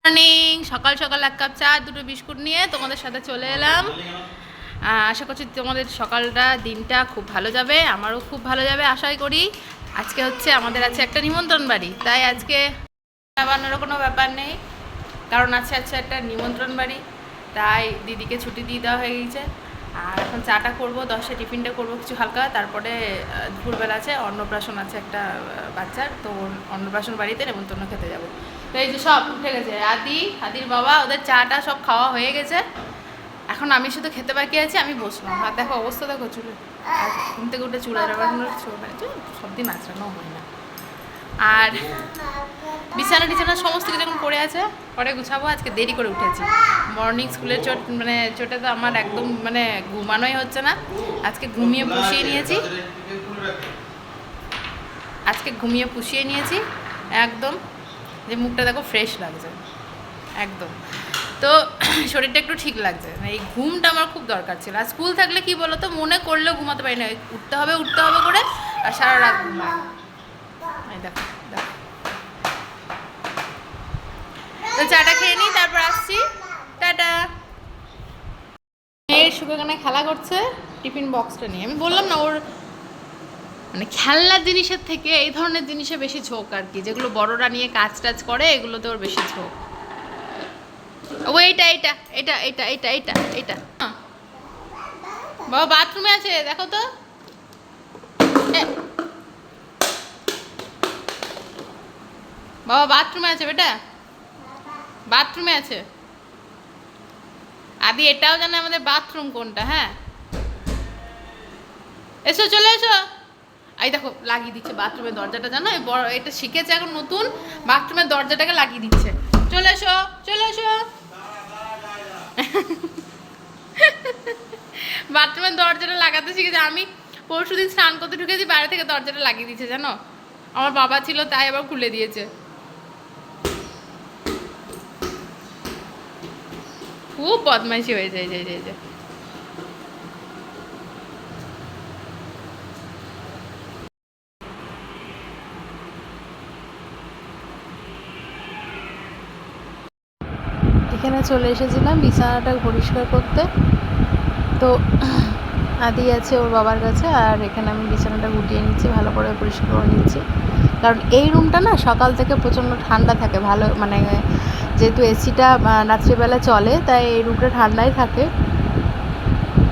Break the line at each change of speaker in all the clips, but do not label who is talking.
Morning, সকাল সকাল এক কাপ চা দুটো বিস্কুট নিয়ে তোমাদের সাথে চলে এলাম। আশা করছি তোমাদের সকালটা দিনটা খুব ভালো যাবে, আমারও খুব ভালো যাবে আশাই করি। আজকে হচ্ছে আমাদের আছে একটা নিমন্ত্রণ বাড়ি, তাই আজকে বানানোর কোনো ব্যাপার নেই, কারণ আছে একটা নিমন্ত্রণ বাড়ি, তাই দিদিকে ছুটি দিয়ে দেওয়া হয়ে গেছে। আর এখন চাটা করবো, 10টায় টিফিনটা করবো কিছু হালকা, তারপরে দুপুরবেলা আছে অন্নপ্রাশন আছে একটা বাচ্চার, তো অন্নপ্রাশন বাড়িতে নেমন্তন্ন খেতে যাবো। তো এই যে সব উঠে গেছে, আদির বাবা, ওদের চাটা সব খাওয়া হয়ে গেছে, এখন আমি শুধু খেতে বাকি আছি। আমি বসলাম, আর দেখো অবস্থা দেখো চুলে, আর ঘুম থেকে উঠে চুলের সব দিন আঁচড়ানো হয় না। আর বিছানা টিছানা সমস্ত কিছু যখন পড়ে আছে, পরে গুছাবো। আজকে দেরি করে উঠেছি, মর্নিং স্কুলের চোটে তো আমার একদম ঘুমানোই হচ্ছে না। আজকে ঘুমিয়ে পুষিয়ে নিয়েছি একদম, যে মুখটা দেখো ফ্রেশ লাগছে একদম, তো শরীরটা একটু ঠিক লাগছে। এই ঘুমটা আমার খুব দরকার ছিল। আর স্কুল থাকলে কি বলো তো, মনে করলেও ঘুমাতে পারি না, উঠতে হবে করে, আর সারা রাত ঘুমায়। দেখো তো চাটা খেয়ে নিই, তারপর আসছি। টাটা। মেয়ের সুখেখানে খেলা করছে টিফিন বক্সটা নিয়ে। আমি বললাম না, ওর খেলনার জিনিসের থেকে এই ধরনের জিনিসে বেশি ঝোঁক আর কি, যেগুলো বড়রা নিয়ে কাজ টাজ করে, এগুলোতে ওর বেশি ঝোঁক। ও এইটা বাবা বাথরুমে আছে, দেখো তো। বাবা বাথরুমে আছে, বেটা বাথরুমে আছে। আদি এটাও জানে আমাদের বাথরুম কোনটা। হ্যাঁ, এসো, চলে এসো। এই দেখো লাগিয়ে দিচ্ছে বাথরুমের দরজাটা, জানো এটা শিখেছে এখন নতুন, বাথরুমের দরজাটাকে লাগিয়ে দিচ্ছে। চলে এসো। বাথরুমের দরজাটা লাগাতে শিখেছে। আমি পরশুদিন স্নান করতে ঢুকেছি, বাইরে থেকে দরজাটা লাগিয়ে দিচ্ছে, জানো। আমার বাবা ছিল, তাই আবার খুলে দিয়েছে। খুব বদমাইশি হয়ে যায়। এখানে চলে এসেছিলাম বিছানাটা পরিষ্কার করতে। তো আদি আছে ওর বাবার কাছে, আর এখানে আমি বিছানাটা গুটিয়ে নিচ্ছি, ভালো করে পরিষ্কার করে নিচ্ছি। কারণ এই রুমটা না সকাল থেকে প্রচণ্ড ঠান্ডা থাকে, ভালো যেহেতু এসিটা রাত্রিবেলা চলে, তাই এই রুমটা ঠান্ডাই থাকে।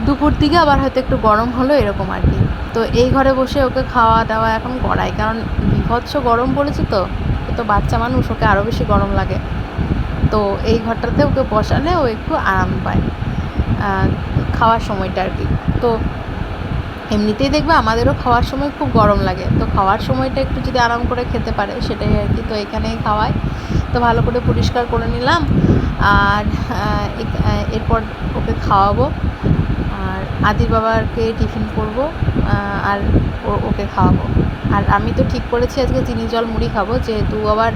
দুপুর দিকে আবার হয়তো একটু গরম হলো, এরকম আর কি। তো এই ঘরে বসে ওকে খাওয়া দাওয়া এখন করাই, কারণ বিভৎস গরম পড়েছে, তো বাচ্চা মানুষ, ওকে আরও বেশি গরম লাগে। তো এই ঘরটাতে ওকে বসালে ও একটু আরাম পায় খাওয়ার সময়টা আর কি। তো এমনিতেই দেখবে আমাদেরও খাওয়ার সময় খুব গরম লাগে, তো খাওয়ার সময়টা একটু যদি আরাম করে খেতে পারে সেটাই আর কি। তো এখানেই খাওয়াই, তো ভালো করে পরিষ্কার করে নিলাম। আর এরপর ওকে খাওয়াবো, আর আদির বাবাকে টিফিন করবো, আর ওকে খাওয়াবো। আর আমি তো ঠিক করেছি আজকে চিনি জল মুড়ি খাবো, যেহেতু আবার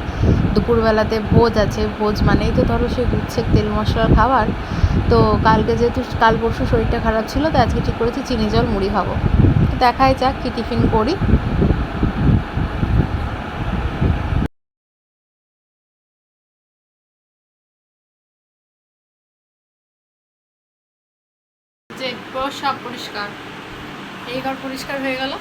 দুপুরবেলাতে ভোজ আছে। ভোজ মানেই তো ধরো সে গুচ্ছেক তেল মশলার খাবার। তো কালকে যেহেতু কাল পরশু শরীরটা খারাপ ছিল, তো আজকে ঠিক করেছি চিনি জল মুড়ি খাবো। দেখাই যাক কী টিফিন করি। যে সব পরিষ্কার, এই ঘর পরিষ্কার হয়ে গেল।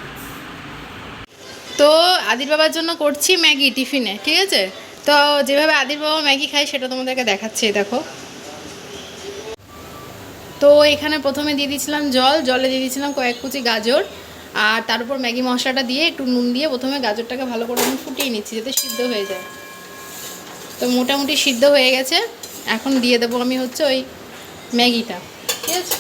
তো আদির বাবার জন্য করছি ম্যাগি টিফিনে, ঠিক আছে। তো যেভাবে আদির বাবা ম্যাগি খায় সেটা তোমাদেরকে দেখাচ্ছি, দেখো। তো এখানে প্রথমে দিয়ে দিয়েছিলাম জলে দিয়ে দিয়েছিলাম কয়েক কুচি গাজর, আর তার উপর ম্যাগি মশলাটা দিয়ে একটু নুন দিয়ে প্রথমে গাজরটাকে ভালো করে আমি ফুটিয়ে নিচ্ছি, যাতে সিদ্ধ হয়ে যায়। তো মোটামুটি সিদ্ধ হয়ে গেছে, এখন দিয়ে দেবো আমি হচ্ছে ওই ম্যাগিটা, ঠিক আছে।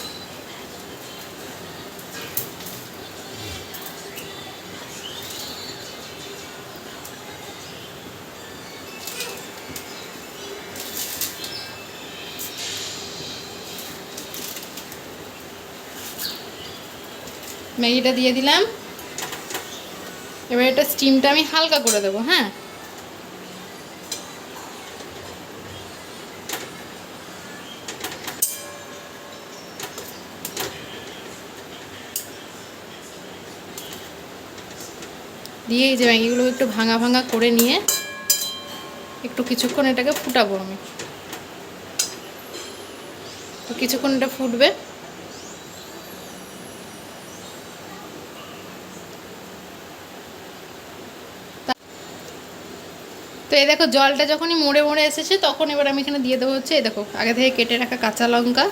ম্যাগিটা দিয়ে দিলাম, এবার এটা স্টিমটা আমি হালকা করে দেবো। হ্যাঁ, দিয়ে এই যে ম্যাগিগুলো একটু ভাঙা করে নিয়ে একটু কিছুক্ষণ এটাকে ফুটাবো আমি। তো কিছুক্ষণ এটা ফুটবে। তো এই দেখো জলটা যখনই মরে মরে এসেছে তখন এবার আমি এখানে দিয়ে দেবো হচ্ছে এই দেখো আগে থেকে কেটে রাখা কাঁচা লঙ্কা।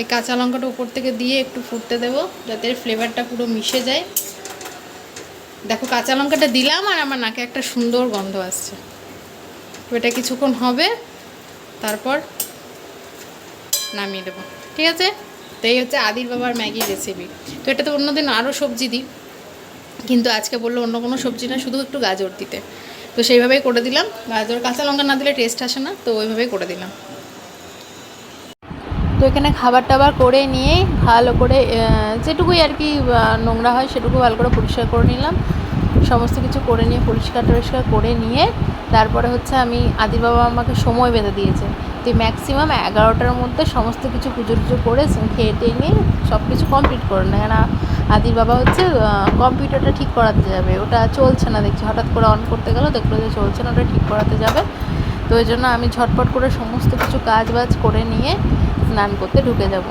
এই কাঁচা লঙ্কাটা উপর থেকে দিয়ে একটু ফুটতে দেবো যাতে ফ্লেভারটা পুরো মিশে যায়। দেখো কাঁচা লঙ্কাটা দিলাম আর আমার নাকে একটা সুন্দর গন্ধ আসছে। তো এটা কিছুক্ষণ হবে, তারপর নামিয়ে দেবো, ঠিক আছে। তো এই হচ্ছে আদির বাবার ম্যাগি রেসিপি। তো এটা তো অন্যদিন আরও সবজি দিই, কিন্তু আজকে বললো অন্য কোনো সবজি না, শুধু একটু গাজর দিতে। তো সেইভাবেই করে দিলাম। গাজর কাঁচা লঙ্কা না দিলে টেস্ট আসে না, তো ওইভাবেই করে দিলাম। তো এখানে খাবার টাবার করে নিয়ে ভালো করে যেটুকুই আর কি নোংরা হয় সেটুকু ভালো করে পরিষ্কার করে নিলাম। সমস্ত কিছু করে নিয়ে পরিষ্কার টরিষ্কার করে নিয়ে তারপরে হচ্ছে আমি আদির বাবা আমাকে সময় বেঁধে দিয়েছে। তো ম্যাক্সিমাম 11টার মধ্যে সমস্ত কিছু পুজো টুজো করে খেয়ে টেয়ে নিয়ে সব কিছু কমপ্লিট করে নেয়। কেন আদির বাবা হচ্ছে কম্পিউটারটা ঠিক করাতে যাবে, ওটা চলছে না দেখছি, হঠাৎ করে অন করতে গেল দেখলো যে চলছে না, ওটা ঠিক করাতে যাবে। তো ওই জন্য আমি ঝটপট করে সমস্ত কিছু কাজ বাজ করে নিয়ে স্নান করতে ঢুকে যাব।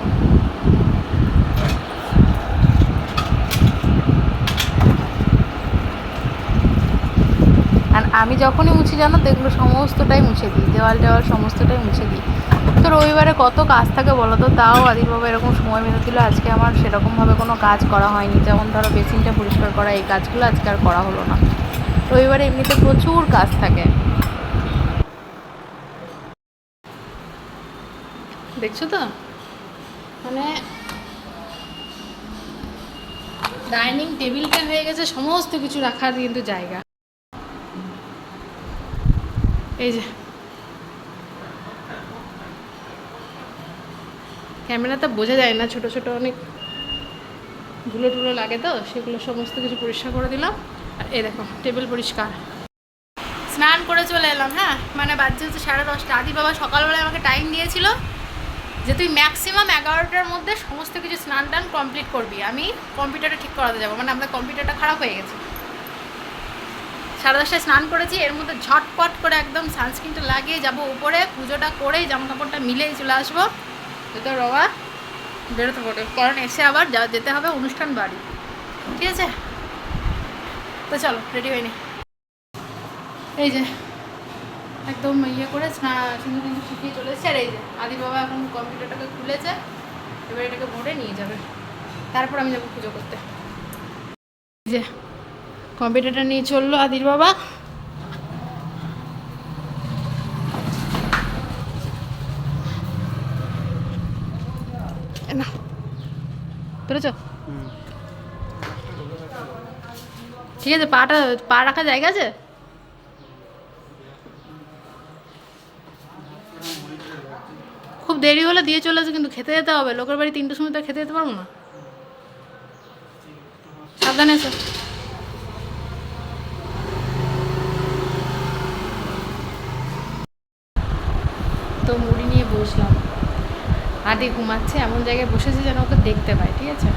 আর আমি যখনই মুছি জানো তো এগুলো সমস্তটাই মুছে দিই, দেওয়াল টেওয়াল সমস্তটাই মুছে দিই। তো রবিবারে কত কাজ থাকে বলো তো, তাও আদির বাবা এরকম সময় বেঁধে দিল। আজকে আমার সেরকমভাবে কোনো কাজ করা হয়নি, যেমন ধরো বেসিনটা পরিষ্কার করা, এই কাজগুলো আজকে আর করা হলো না। রবিবারে এমনিতে প্রচুর কাজ থাকে, দেখছো তো। মানে ডাইনিং টেবিলটা হয়ে গেছে সমস্ত কিছু রাখার কিন্তু জায়গা। এই যে ক্যামেরাতে বোঝা যায় না, ছোট ছোট অনেক ধুলো টুলো লাগে, তো সেগুলো সমস্ত কিছু পরিষ্কার করে দিলাম। আর এই দেখো টেবিল পরিষ্কার। স্নান করে চলে এলাম। হ্যাঁ, মানে বাজছে হচ্ছে 10:30। আদি বাবা সকালবেলায় আমাকে টাইম দিয়েছিল যে তুই ম্যাক্সিমাম 11টার মধ্যে সমস্ত কিছু স্নান টান কমপ্লিট করবি, আমি কম্পিউটারটা ঠিক করাতে যাবো। মানে আমাদের কম্পিউটারটা খারাপ হয়ে গেছে। 10:30টায় স্নান করেছি, এর মধ্যে ঝটপট করে একদম সানস্ক্রিনটা লাগিয়ে যাবো উপরে, পুজোটা করেই জামা কাপড়টা মিলেই চলে আসবো। তো বাবা বেরোতে পারে, কারণ এসে আবার যেতে হবে অনুষ্ঠান বাড়ি, ঠিক আছে। তো চলো রেডি হয়নি, এই যে একদম ইয়ে করে সিঁদুর কিন্তু শিখিয়ে চলে এসেছে। আর এই যে আদি বাবা এখন কম্পিউটারটাকে খুলেছে, এবার এটাকে ভরে নিয়ে যাবে, তারপর আমি যাবো পুজো করতে। এই যে কম্পিউটারটা নিয়ে চললো আদির বাবা। না পেরেছ, ঠিক আছে। পা রাখা জায়গা আছে। খুব দেরি হলে দিয়ে চলে আসে, কিন্তু খেতে যেতে হবে। লোকের বাড়ি 3টের সময় তো খেতে যেতে পারবো না। সাবধানে এসো। তো মুড়ি নিয়ে বসলাম, আদি ঘুমাচ্ছে, এমন জায়গায় বসেছে যেন ওকে দেখতে পাই, ঠিক আছে।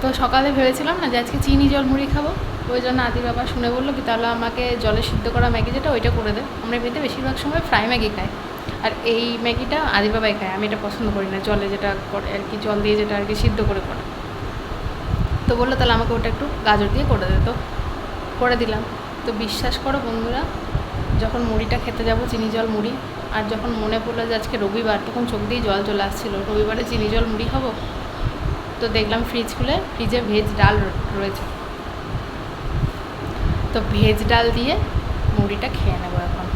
তো সকালে ভেবেছিলাম না যে আজকে চিনি জল মুড়ি খাবো, ওই জন্য আদি বাবা শুনে বললো কি তাহলে আমাকে জলে সিদ্ধ করা ম্যাগি যেটা ওইটা করে দে। আমরা এমনিতে বেশিরভাগ সময় ফ্রাই ম্যাগি খাই, আর এই ম্যাগিটা আদি বাবাই খায়, আমি এটা পছন্দ করি না, জলে যেটা করে আর কি, জল দিয়ে যেটা আর কি সিদ্ধ করে করা। তো বললো তাহলে আমাকে ওটা একটু গাজর দিয়ে করে দে, তো করে দিলাম। তো বিশ্বাস করো বন্ধুরা, যখন মুড়িটা খেতে যাব চিনি জল মুড়ি, আর যখন মনে পড়লো যে আজকে রবিবার, তখন চোখ দিয়ে জল চলে আসছিলো, রবিবারে চিনি জল মুড়ি খাবো। তো দেখলাম ফ্রিজ খুলে, ফ্রিজে ভেজ ডাল রয়েছে, তো ভেজ ডাল দিয়ে মুড়িটা খেয়ে নেবো এখন।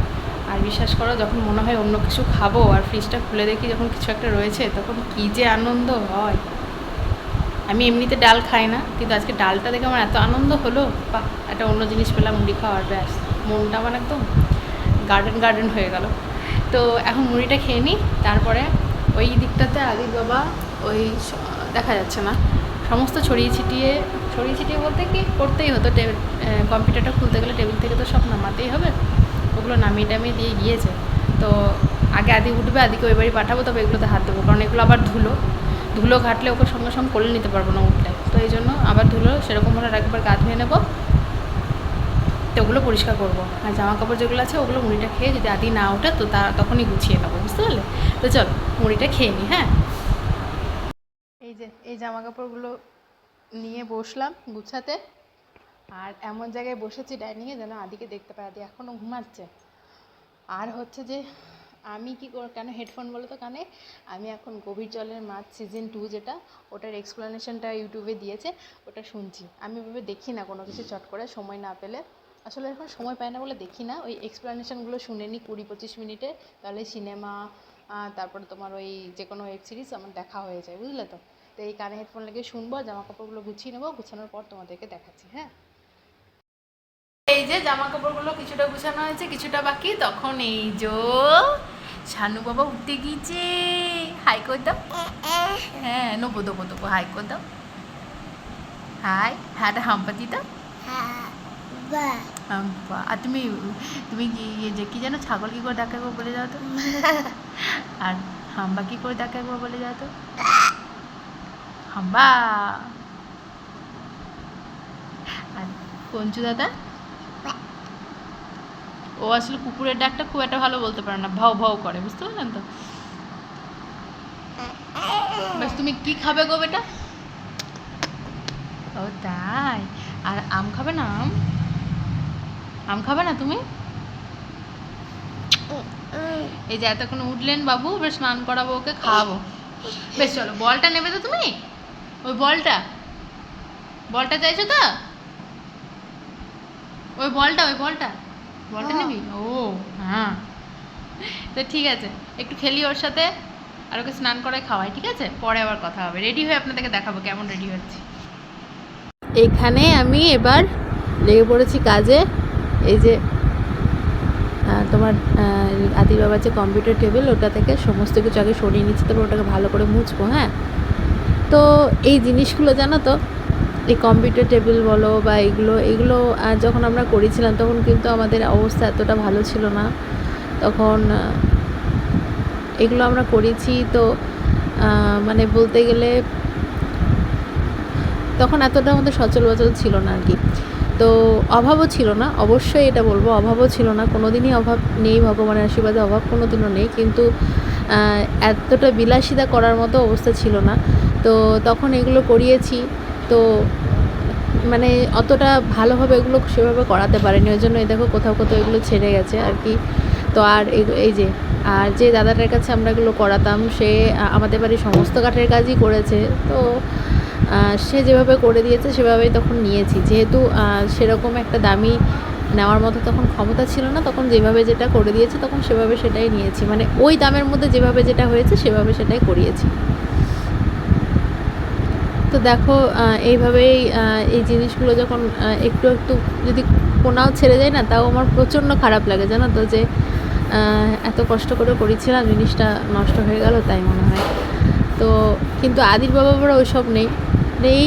আর বিশ্বাস করো যখন মনে হয় অন্য কিছু খাবো আর ফ্রিজটা খুলে দেখি যখন কিছু একটা রয়েছে, তখন কী যে আনন্দ হয়। আমি এমনিতে ডাল খাই না, কিন্তু আজকে ডালটা দেখে আমার এত আনন্দ হলো, বাহ একটা অন্য জিনিস পেলাম মুড়ি খাওয়ার, ব্যাস মনটা আমার একদম গার্ডেন হয়ে গেল। তো এখন মুড়িটা খেয়ে নিই, তারপরে ওই দিকটাতে আদির বাবা ওই দেখা যাচ্ছে না, সমস্ত ছড়িয়ে ছিটিয়ে বলতে কি করতেই হতো, কম্পিউটারটা খুলতে গেলে টেবিল থেকে তো সব নামাতেই হবে, ওগুলো নামিয়ে টামিয়ে দিয়ে গিয়েছে। তো আগে আদি উঠবে, আদিকে ওই বাড়ি পাঠাবো, তবে এগুলোতে হাত দেবো, কারণ এগুলো আবার ধুলো ঘাটলে ওকে সঙ্গে সঙ্গে কোলে নিতে পারবো না উঠলে, তো এই জন্য আবার ধুলো সেরকম হলে একবার গা ধুয়ে নেবো। তো তো ওগুলো পরিষ্কার করবো, আর জামা কাপড় যেগুলো আছে ওগুলো মুড়িটা খেয়ে যদি আদি না ওঠে তো তখনই গুছিয়ে নেবো, বুঝতে পারলে? তো চলো মুড়িটা খেয়ে নিই। হ্যাঁ, এই যে এই জামা কাপড়গুলো নিয়ে বসলাম গুছাতে, আর এমন জায়গায় বসেছি ডাইনিংয়ে যেন আদিকে দেখতে পাই, আদি এখনও ঘুমাচ্ছে। আর হচ্ছে যে আমি কেন হেডফোন বলো তো কানে, আমি এখন গভীর জলের মাছ সিজন 2 যেটা, ওটার এক্সপ্লেনেশনটা ইউটিউবে দিয়েছে, ওটা শুনছি। আমি ভেবে দেখি না কোনো কিছু চট করে, সময় না পেলে, আসলে এখন সময় পাই না বলে দেখি না, ওই এক্সপ্লেনেশনগুলো শুনে নিই 20-25 মিনিটে, তাহলে সিনেমা তারপরে তোমার ওই যে কোনো ওয়েব সিরিজ আমার দেখা হয়ে যায়, বুঝলে তো? তো এই কানে হেডফোন লাগিয়ে শুনবো, জামা কাপড়গুলো গুছিয়ে নেবো, গুছানোর পর তোমাদেরকে দেখাচ্ছি। হ্যাঁ, এই যে জামা কাপড়গুলো কিছুটা গুছানো হয়েছে, কিছুটা বাকি। তখন এই যে শানু বাবা উঠতে গিয়েছে, হাই করে দাও। হ্যাঁ, নেবো দেবো দেবো, হাই করে দাও, হাই। হ্যাঁ, একটা হাম্পা দি দাও। হাম্পা। আর তুমি তুমি কি যে কি যেন ছাগল কি করে ডাকাবো বলে যাও তো, আর হাম্বা কি করে ডাকাবো বলে যাও তো, হাম্বা। আর কঞ্চু দাদা, ও আসলে কুকুরের ডাকটা খুব একটা ভালো বলতে পারে না, ভাও ভাও করে, বুঝতে পারলেন তো? বেশ, তুমি কি খাবে গো বেটা? ও তাই, আর আম খাবে না? আম আম খাবে না তুমি? এই যে এতক্ষণ উঠলেন বাবু, বেশ স্নান করাবো, ওকে খাওয়াবো। বেশ চলো, বলটা নেবে তো তুমি? ওই বলটা বলটা চাইছো তো? ওই বলটা বলটা নিবি? ও হ্যাঁ, তো ঠিক আছে, একটু খেলি ওর সাথে, আর ওকে স্নান করে খাওয়াই, ঠিক আছে? পরে আবার কথা হবে, রেডি হয়ে আপনাদেরকে দেখাবো কেমন রেডি হচ্ছি। এখানে আমি এবার লেগে পড়েছি কাজে। এই যে তোমার আদির বাবার যে কম্পিউটার টেবিল, ওটা থেকে সমস্ত কিছু আগে সরিয়ে নিচ্ছি, তারপর ওটাকে ভালো করে মুছবো। হ্যাঁ, তো এই জিনিসগুলো জানো তো, এই কম্পিউটার টেবিল বলো বা এগুলো যখন আমরা করেছিলাম তখন কিন্তু আমাদের অবস্থা এতটা ভালো ছিল না। তখন এগুলো আমরা করেছি তো মানে বলতে গেলে তখন এতটা আমাদের সচল বচল ছিল না আর কি। তো অভাবও ছিল না, অবশ্যই এটা বলবো, অভাবও ছিল না, কোনো দিনই অভাব নেই, ভগবানের আশীর্বাদে অভাব কোনো দিনও নেই, কিন্তু এতটা বিলাসিতা করার মতো অবস্থা ছিল না। তো তখন এগুলো করিয়েছি, তো মানে অতটা ভালোভাবে এগুলো সেভাবে করাতে পারিনি, ওই জন্য এই দেখো কোথাও কোথাও এগুলো ছেড়ে গেছে আর কি। তো আর এই যে আর যে দাদাটার কাছে আমরা এগুলো করাতাম, সে আমাদের বাড়ির সমস্ত কাঠের কাজই করেছে, তো সে যেভাবে করে দিয়েছে সেভাবেই তখন নিয়েছি, যেহেতু সেরকম একটা দামি নেওয়ার মতো তখন ক্ষমতা ছিল না, তখন যেভাবে যেটা করে দিয়েছে তখন সেভাবে সেটাই নিয়েছি, মানে ওই দামের মধ্যে যেভাবে যেটা হয়েছে সেভাবে সেটাই করিয়েছি। তো দেখো এইভাবেই এই জিনিসগুলো যখন একটু একটু যদি কোনাও ছেড়ে যায় না, তাও আমার প্রচণ্ড খারাপ লাগে, জানো তো, যে এত কষ্ট করে করেছিলাম, জিনিসটা নষ্ট হয়ে গেল, তাই মনে হয়। তো কিন্তু আদির বাবা বড় ওইসব নেই,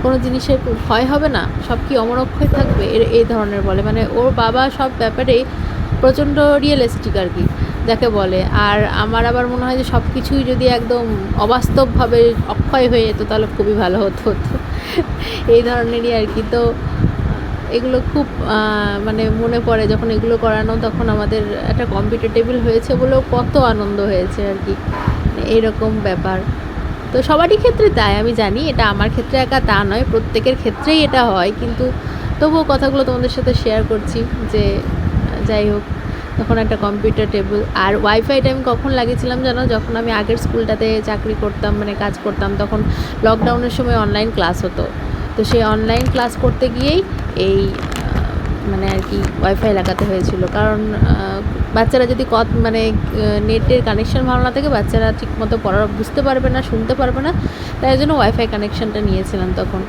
কোনো জিনিসের ক্ষয় হবে না, সব কি অমরক্ষয় থাকবে, এই ধরনের বলে, মানে ওর বাবা সব ব্যাপারেই প্রচণ্ড রিয়েলিস্টিক আর কি, যাকে বলে। আর আমার আবার মনে হয় যে সব কিছুই যদি একদম অবাস্তবভাবে অক্ষয় হয়ে যেত তাহলে খুবই ভালো হতো, এই ধরনেরই আর কি। তো এগুলো খুব মানে মনে পড়ে যখন এগুলো করানো, তখন আমাদের একটা কম্পিউটার টেবিল হয়েছে বলেও কত আনন্দ হয়েছে আর কি, এইরকম ব্যাপার। তো সবারই ক্ষেত্রে তাই, আমি জানি, এটা আমার ক্ষেত্রে একা তা নয়, প্রত্যেকের ক্ষেত্রেই এটা হয়, কিন্তু তবুও কথাগুলো তোমাদের সাথে শেয়ার করছি যে যাই হোক, তখন একটা কম্পিউটার টেবিল আর ওয়াইফাইটা আমি কখন লাগিয়েছিলাম জানো, যখন আমি আগের স্কুলটাতে চাকরি করতাম, মানে কাজ করতাম, তখন লকডাউনের সময় অনলাইন ক্লাস হতো, তো সেই অনলাইন ক্লাস করতে গিয়েই এই মানে আর কি ওয়াইফাই লাগাতে হয়েছিল, কারণ বাচ্চারা যদি মানে নেটের কানেকশান ভালো না থাকে, বাচ্চারা ঠিকমতো পড়া বুঝতে পারবে না, শুনতে পারবে না, তাই জন্য ওয়াইফাই কানেকশানটা নিয়েছিলাম তখন,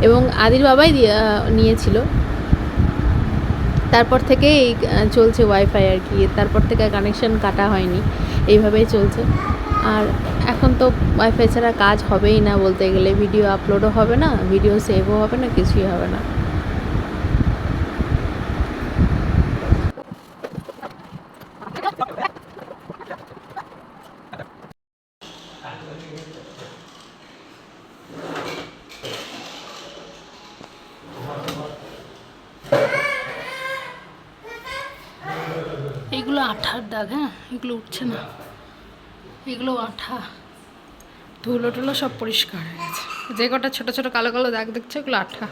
এবং আদির বাবাই নিয়েছিল। তারপর থেকে এই চলছে ওয়াইফাই আর কি, তারপর থেকে কানেকশান কাটা হয়নি, এইভাবেই চলছে। আর এখন তো ওয়াইফাই ছাড়া কাজ হবেই না বলতে গেলে, ভিডিও আপলোডও হবে না, ভিডিও সেভও হবে না, কিছুই হবে না। দাগ, হ্যাঁ এগুলো উঠছে না, এগুলো আঠা, ধুলো টুলো সব পরিষ্কার হয়ে গেছে। যে কটা ছোটো ছোটো কালো কালো দাগ দেখছো ওগুলো আঠা।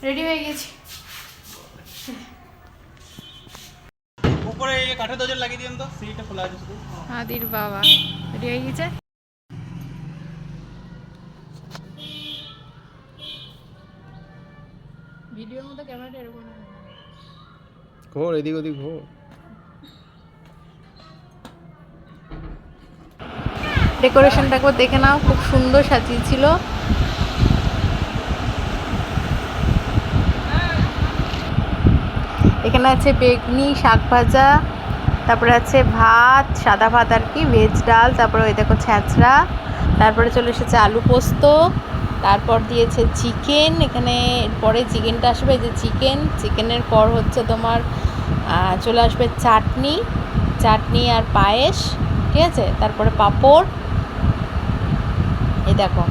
রেডি হয়ে গেছি।
উপরে এই কাঠের দরজা লাগিয়ে দিন তো, সিঁড়িটা খোলা আছে শুধু।
আদির বাবা রেডি হয়ে গেছে। ভিডিওর মধ্যে ক্যামেরাটা এরকম
ঘোর এদিক ওদিক ঘোর।
ডেকোরেশনটা একবার দেখে নাও, খুব সুন্দর সাজিয়েছিল। এখানে আছে বেগনি শাক ভাজা, তারপরে আছে ভাত, সাদা ভাত আর কি, ভেজ ডাল, তারপরে ওই দেখো ছ্যাঁচড়া, তারপরে চলে এসেছে আলু পোস্ত, তারপর দিয়েছে চিকেন। এখানে পরে চিকেনটা আসবে, যে চিকেনের পর হচ্ছে তোমার চলে আসবে চাটনি আর পায়েস, ঠিক আছে, তারপরে পাঁপড়, এই দেখো,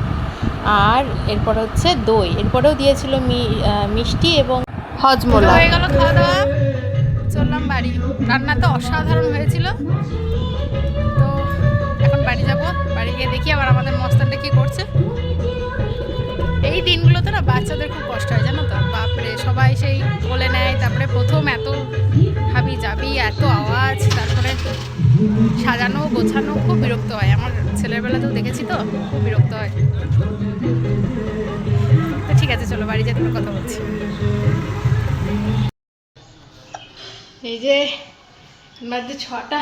আর এরপর হচ্ছে দই, এরপরেও দিয়েছিল মিষ্টি এবং হজমোলা। হয়ে গেল খাওয়া দাওয়া, চললাম বাড়ি। রান্না তো অসাধারণ হয়েছিল। তো এখন বাড়ি যাব, বাড়ি গিয়ে দেখি আবার আমাদের মস্তানটা কি করছে। এই দিনগুলোতে না বাচ্চাদের খুব কষ্ট হয় জানো তো, বাপরে সবাই সেই বলে নেয়, তারপরে প্রথম এত হাবি যাবি, এত আওয়াজ, তারপরে সাজানো গোছানো, খুব বিরক্ত হয়। আমার ছেলের বেলাতেও দেখেছি তো, খুব বিরক্ত হয়। তো ঠিক আছে চলো বাড়ি যেতে কথা বলছি। এই যে বাজে 6টা,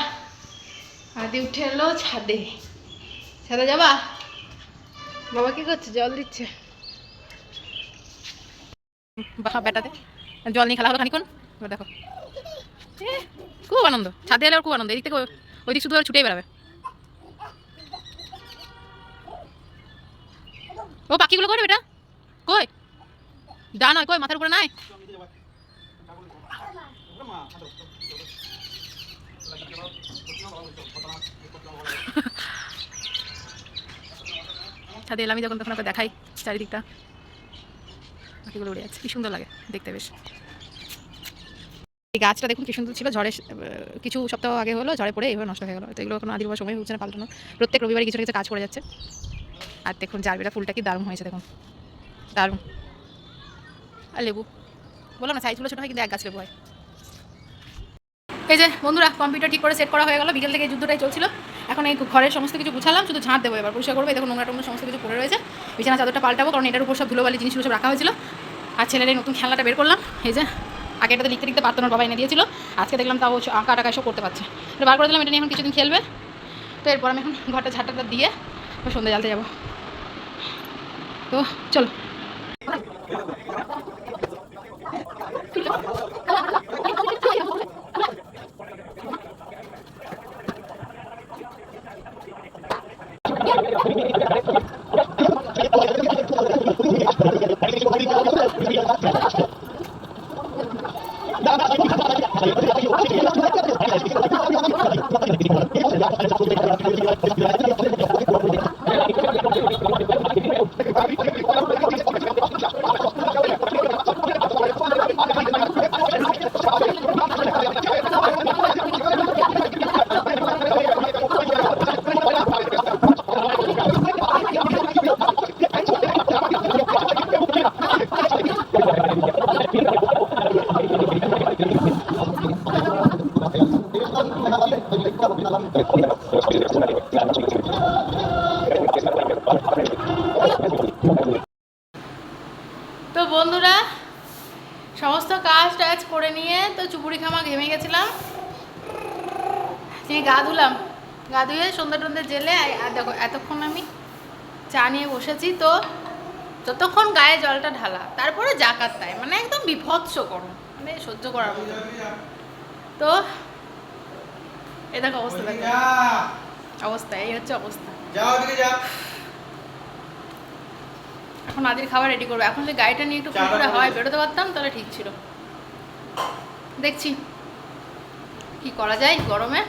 আদি উঠে এলো ছাদে যাবা? বাবা কি করছে? জল দিচ্ছে। বাবা বেটাতে জল নিয়ে খেলা হলো খানিক্ষণ। দেখো খুব আনন্দ, ছাদে এলে খুব আনন্দ। এদিক থেকে ওই দিক শুধু ছুটেই বেড়াবে। ও পাখিগুলো কই রে বেটা? কই ডা নয়, কই মাথার উপরে নাই? ছাদে এলাম যখন, তখন আপনাকে দেখাই চারিদিকটা, পাখিগুলো উড়ে যাচ্ছে, কি সুন্দর লাগে দেখতে বেশ। এই গাছটা দেখুন কি সুন্দর ছিল, ঝড়ে কিছু সপ্তাহ আগে হলো, ঝড়ে পড়ে এভাবে নষ্ট হয়ে গেলো। তো এগুলো এখন আদির সময় হচ্ছে না পাল্টানো, প্রত্যেক রবিবারে কিছু না কিছু কাজ করে যাচ্ছে। আর দেখুন জারবেরা ফুলটা কি দারুণ হয়েছে, দেখুন দারুণ। আর লেবু বললাম না সাইজগুলো ছোটো হয়, কিন্তু এক গাছ লেবু হয়। এই যে বন্ধুরা কম্পিউটার ঠিক করে সেট করা হয়ে গেল, বিকেল থেকে এই যুদ্ধটাই চলছিল। এখন এই ঘরের সমস্ত কিছু গুছালাম, শুধু ঝাঁট দেবো, এবার পরিষ্কার করবো। দেখুন নোংরা টোংরা সমস্ত কিছু পড়ে রয়েছে, বিছানা চাদরটা পাল্টাবো, কারণ এটার উপর সব ধুলোবালি জিনিসগুলো সব রাখা হয়েছিল। আর ছেলের এই নতুন খেলনাটা বের করলাম, এই যে আগে এটাতে লিখতে লিখতে পারতো না, বাবা এনে দিয়েছিল, আজকে দেখলাম তাও আঁকা টাকা এসব করতে পারছে। এটা বার করে দিলাম, এটা নিয়ে এখন কিছুদিন খেলবে। তো এরপর আমি এখন ঘরটা ঝাঁটটা দিয়ে সন্ধ্যে জ্বালতে যাবো। তো চলো। তো বন্ধুরা সমস্ত কাজ টাজ করে নিয়ে তো চুপুরি খামা ঘেমে গেছিলাম, নিয়ে গা ধুলাম, গা ধুয়ে সন্ধ্যা টন্ধে জেলে। আর দেখো এতক্ষণ আমি চা নিয়ে বসেছি, তো যতক্ষণ গায়ে জলটা ঢালা, তারপরে জাকাত তাই, মানে একদম বিভৎস গরম, মানে সহ্য করার মতো। তো এ দেখো অবস্থা, দেখো অবস্থা, এই হচ্ছে অবস্থা। এখন আদির খাবার রেডি করবো। এখন যে গাড়িটা নিয়ে একটু ফুরফুরে হয় বেরোতে পারতাম তাহলে ঠিক ছিল। দেখছি কি করা যায় গরমে,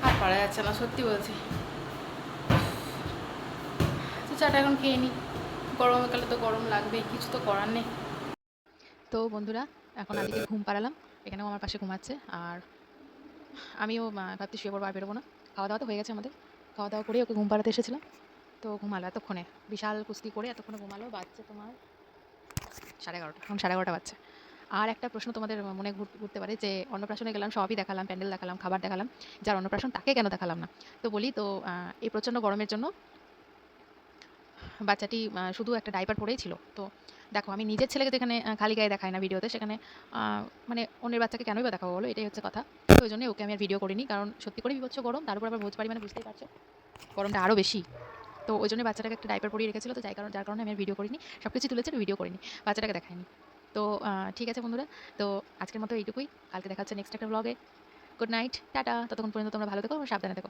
আর পারা যাচ্ছে না সত্যি বলছি। তো চাটা এখন খেয়ে নিই, গরমকালে তো গরম লাগবেই, কিছু তো করার নেই। তো বন্ধুরা এখন আদিকে ঘুম পাড়ালাম,
এখানেও আমার পাশে ঘুমাচ্ছে। আর আমিও ভাবছি শুয়ে পড়বো, আর বেরোবো না। খাওয়া দাওয়া তো হয়ে গেছে আমাদের। খাওয়া দাওয়া করে ওকে ঘুম পাড়াতে এসেছিলাম। তো ঘুমালো এতক্ষণে। বিশাল কুস্তি করে এতক্ষণে ঘুমালো। বাজছে তোমার 11:30। এখন 11:30 বাজছে। আর একটা প্রশ্ন তোমাদের মনে ঘুরতে পারে যে অন্নপ্রাশনে গেলাম, সবই দেখালাম, প্যান্ডেল দেখালাম, খাবার দেখালাম। যার অন্নপ্রাশন তাকে কেন দেখালাম না? তো বলি তো এই প্রচণ্ড গরমের জন্য বাচ্চাটি শুধু একটা ডাইপার পরেই ছিল। তো দেখো, আমি নিজের ছেলেকে যেখানে খালি গায়ে দেখাই না ভিডিওতে, সেখানে মানে অন্যের বাচ্চাকে কেনই বা দেখাবো বলো? এটাই হচ্ছে কথা। তো ওই জন্যই ওকে আমি আর ভিডিও করিনি। কারণ সত্যি করেই বিভৎস গরম। তার উপর আবার ভোজবাড়ি মানে বুঝতেই পারছো। গরমটা আরও বেশি। তো ওই জন্য বাচ্চাটাকে একটা ডাইপার পরিয়ে রেখেছিল। তো যার কারণে আমি আর ভিডিও করিনি। সবকিছু তুলেছি, ভিডিও করিনি। বাচ্চাটাকে দেখাইনি। তো ঠিক আছে বন্ধুরা। তো আজকের মতো এইটুকুই। কালকে দেখা হচ্ছে নেক্সট একটা ব্লগে। Good night, tata. ততক্ষণ পর্যন্ত তোমরা ভালো থেকো, সাবধানে থেকো।